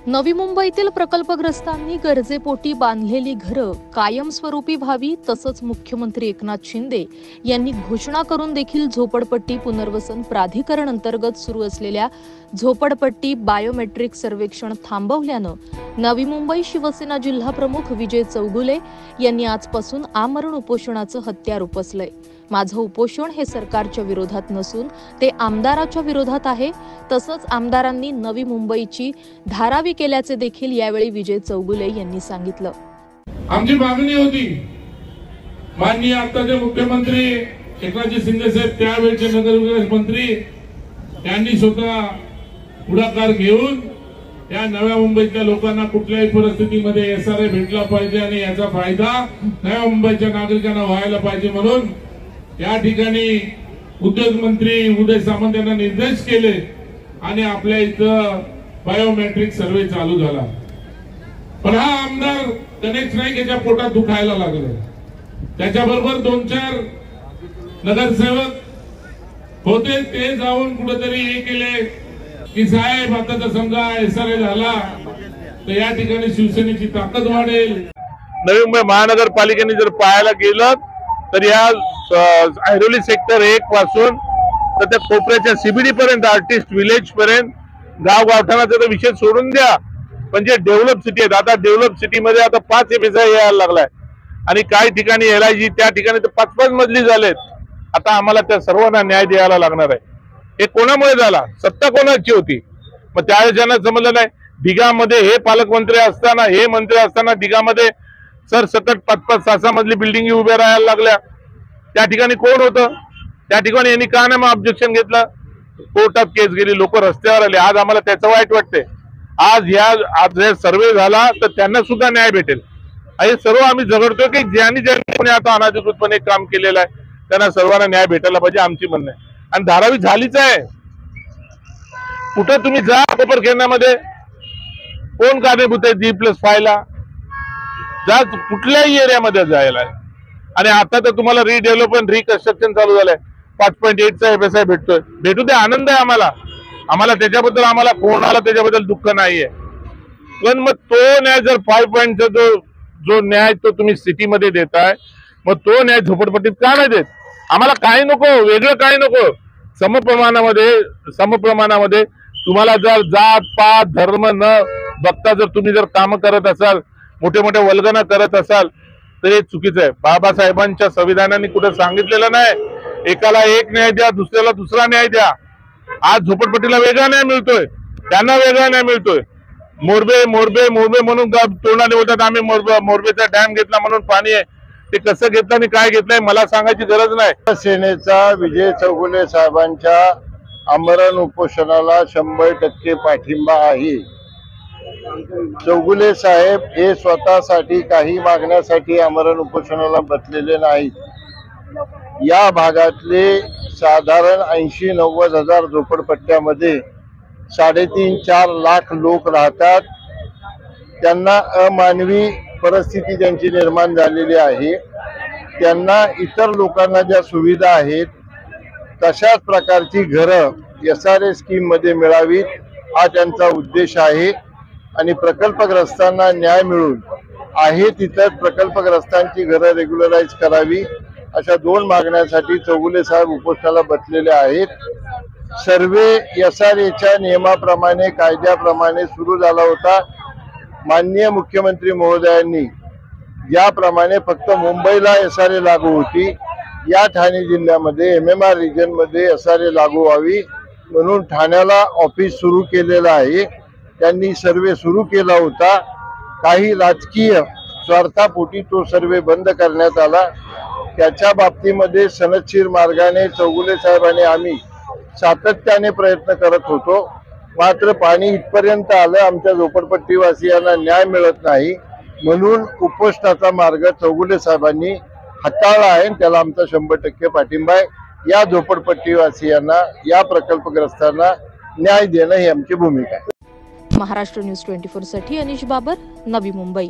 नवी मुंबईतील प्रकल्पग्रस्तांनी गरजेपोटी बांधलेली घरं कायमस्वरूपी व्हावी तसंच मुख्यमंत्री एकनाथ शिंदे यांनी घोषणा करून देखील झोपडपट्टी पुनर्वसन प्राधिकरण अंतर्गत सुरू असलेल्या झोपडपट्टी बायोमेट्रिक सर्वेक्षण थांबवल्यानं नवी मुंबई शिवसेना जिल्हा प्रमुख विजय चौगुले यांनी आजपासून आमरण उपोषणाचं हत्यार उपसलंय। माझं उपोषण हे सरकारच्या विरोधात नसून ते आमदाराच्या विरोधात आहे। तसंच आमदारांनी नवी मुंबईची धारावी केल्याचे देखील यावेळी विजय चौगुले यांनी सांगितलं। आमची मागणी होती, माननीय आताचे मुख्यमंत्री एकनाथ शिंदे साहेब त्यावेळचे नगरविकास मंत्री त्यांनी स्वतः पुढाकार घेऊन या नव्या मुंबईतल्या लोकांना कुठल्याही परिस्थितीमध्ये एसआरए भेटला पाहिजे आणि याचा फायदा नव्या मुंबईच्या नागरिकांना व्हायला पाहिजे म्हणून या ठिकाणी उद्योग मंत्री उदय सामंत यांना निर्देश केले आणि आपल्या इथं बायोमेट्रिक सर्वे चालू झाला। पण हा आमदार गणेश नाईक याच्या पोटात दुखायला लागलं। त्याच्याबरोबर 2-4 नगरसेवक होते, ते जाऊन कुठेतरी हे केले की साहेब आता तर समजा एसआरए झाला तर या ठिकाणी शिवसेनेची ताकद वाढेल। नवी मुंबई महानगरपालिकेने जर पाहायला गेलं तर या ऐरोली सेक्टर 1 पासून तर त्या कोपऱ्याच्या सीबीडी पर्यंत आर्टिस्ट विलेज पर्यंत गावगावठाणाचा विषय सोडून द्या, पण जे डेव्हलप सिटी आहेत आता डेव्हलप सिटी मध्ये आता 5 एफएसआय यायला लागलाय आणि काही ठिकाणी एलआयजी त्या ठिकाणी तर 5-5 मजली झालेत। आता आम्हाला त्या सर्वांना न्याय द्यायला लागणार आहे। हे कोणामुळे झाला? सत्ता कोणाची होती? मग त्यावेळेस समजलं नाही। दिघामध्ये हे पालकमंत्री असताना हे मंत्री असताना दिघामध्ये सरसकट 5-5-6-6 मजली बिल्डिंग उभ्या राहायला लागल्या। त्या ठिकाणी कोण होतं? त्या ठिकाणी यांनी का नाही ऑब्जेक्शन घेतलं? कोर्टात केस गेली, लोक रस्त्यावर आले। आज आम्हाला त्याचं वाईट वाटतंय। आज सर्वे झाला तर त्यांना सुद्धा न्याय भेटेल हे सर्व आम्ही झगडतोय की ज्यांनी कोणी आता अनाधिकृतपणे काम केलेलं आहे त्यांना सर्वांना न्याय भेटायला पाहिजे आमची म्हणणं आहे। आणि धारावी झालीच आहे। कुठं तुम्ही जा पेपर खेळण्यामध्ये कोण कारणीभूत आहे? D+5 ला जा, कुठल्याही एरियामध्ये जायला आहे। आणि आता तर तुम्हाला रिडेव्हलपमेंट रिकन्स्ट्रक्शन चालू झालंय, 5.8चा एफएसआय भेटतोय। भेटू दे, आनंद आहे आम्हाला त्याच्याबद्दल आम्हाला कोणाला त्याच्याबद्दल दुःख नाहीये। पण मग तो न्याय जर 5 पॉईंटचा जो न्याय तो तुम्ही सिटीमध्ये देताय, मग तो न्याय झोपडपट्टीत का नाही देत? आम्हाला काही नको, वेगळं काही नको। समप्रमाणामध्ये तुम्हाला जर जात पात धर्म न बघता जर तुम्ही जर काम करत असाल, मोठे मोठे वल्गना करत असाल तर हे चुकीचं आहे। बाबासाहेबांच्या संविधानाने कुठे सांगितलेलं नाही एकाला एक न्याय द्या, दुसऱ्याला दुसरा न्याय द्या। आज झोपडपट्टीला वेगळा न्याय मिळतोय, त्यांना वेगळा न्याय मिळतोय। मोरबे म्हणून तोंडाने बोलतात आम्ही मोरबेचा डॅम घेतला म्हणून पाणी आहे। ते कसं घेतलं आणि काय घेतलंय मला सांगायची गरज नाही। सेनेचा विजय चौगुले साहेबांच्या आमरण उपोषणाला 100% पाठिंबा आहे। चौगुले साहेब हे स्वतःसाठी काही मागण्यासाठी आमरण उपोषणाला बसलेले नाहीत। या भागातले साधारण 80-90 हजार झोपडपट्ट्यामध्ये 3.5-4 लाख लोक राहतात। त्यांना अमानवी परिस्थिती त्यांची निर्माण झालेली आहे। त्यांना इतर लोकांना ज्या सुविधा आहेत तशाच प्रकारची घरं एसआरए स्कीम मध्ये मिळावीत हा त्यांचा उद्देश आहे। आणि प्रकल्पग्रस्तांना न्याय मिळून आहे तिथं प्रकल्पग्रस्तांची घरं रेग्युलराइज करावी अशा 2 मागण्यासाठी चौगुले साहेब उपोषणाला बसलेले आहेत। सर्वे एसआरएच्या नियमाप्रमाणे कायद्याप्रमाणे सुरू झाला होता। माननीय मुख्यमंत्री महोदयांनी ज्याप्रमाणे फक्त मुंबईला एसआरए लागू होती, या ठाणे जिल्ह्यामध्ये MMR रिजन मध्ये एसआरए लागू व्हावी म्हणून ठाण्याला ऑफिस सुरू केलेलं आहे। त्यांनी सर्वे सुरू केला होता। काही राजकीय स्वार्थापोटी तो सर्वे बंद करण्यात आला। त्याच्या बाबतीमध्ये सनदशीर मार्गाने चौगुले साहेब आणि आम्ही सातत्याने प्रयत्न करत होतो, मात्र पाणी इथपर्यंत आलं, आमच्या झोपडपट्टीवासियांना न्याय मिळत नाही म्हणून उपोषणाचा मार्ग चौगुले साहेबांनी हाताळला आहे। त्याला आमचा 100% पाठिंबा आहे। या झोपडपट्टीवासियांना या प्रकल्पग्रस्तांना न्याय देणं ही आमची भूमिका आहे। महाराष्ट्र न्यूज 24 साठी अनिश बाबर, नवी मुंबई।